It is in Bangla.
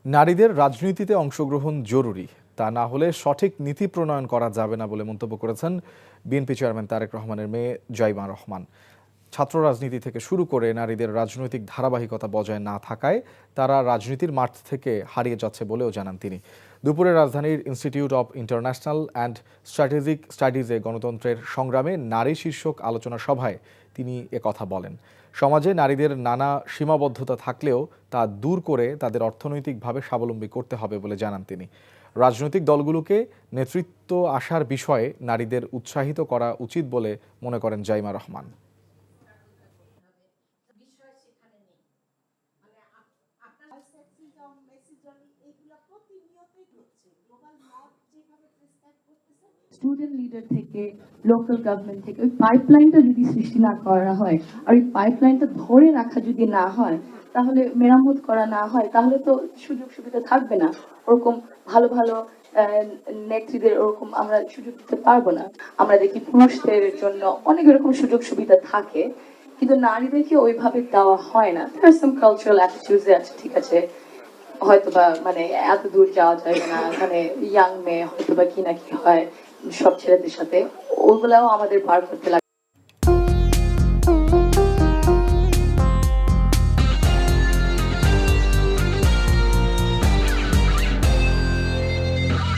নারীদের রাজনীতিতে অংশগ্রহণ জরুরি, তা না হলে সঠিক নীতি প্রণয়ন করা যাবে না বলে মন্তব্য করেছেন বিএনপি চেয়ারম্যান তারেক রহমানের মেয়ে জাইমা রহমান। ছাত্র রাজনীতি থেকে শুরু করে নারীদের রাজনৈতিক ধারাবাহিকতা বজায় না থাকায় তারা রাজনীতির মাঠ থেকে হারিয়ে যাচ্ছে বলেও জানান তিনি। দুপুরে রাজধানীর institute of international and strategic স্টাডিজে গণতন্ত্রের সংগ্রামে নারী শীর্ষক আলোচনা সভায় তিনি একথা বলেন। সমাজে নারীদের নানা সীমাবদ্ধতা থাকলেও তা দূর করে তাদের অর্থনৈতিকভাবে স্বাবলম্বী করতে হবে বলে জানান তিনি। রাজনৈতিক দলগুলোকে নেতৃত্ব আসার বিষয়ে নারীদের উৎসাহিত করা উচিত বলে মনে করেন জাইমা রহমান। স্টুডেন্ট লিডার থেকে লোকাল গভর্নমেন্ট থেকে ওই পাইপলাইনটা যদি সৃষ্টি না করা হয় আর ওই পাইপলাইনটা ধরে রাখা যদি না হয়, তাহলে মেরামত করা না হয়, তাহলে তো সুযোগ সুবিধা থাকবে না। ওরকম ভালো ভালো নেত্রীদের ওরকম আমরা সুযোগ দিতে পারবো না। আমরা দেখি পুরুষদের জন্য অনেক এরকম সুযোগ সুবিধা থাকে, কিন্তু নারীদেরকে ওইভাবে দেওয়া হয় না। সাম কালচারাল অ্যাটিটিউডস আছে, ঠিক আছে, হয়তোবা মানে এত দূর যাওয়া যাবে না, মানে ইয়াং মেয়ে হয়তোবা কি না কি হয় সব ছেলেদের সাথে, ওগুলাও আমাদের পার করতে লাগে।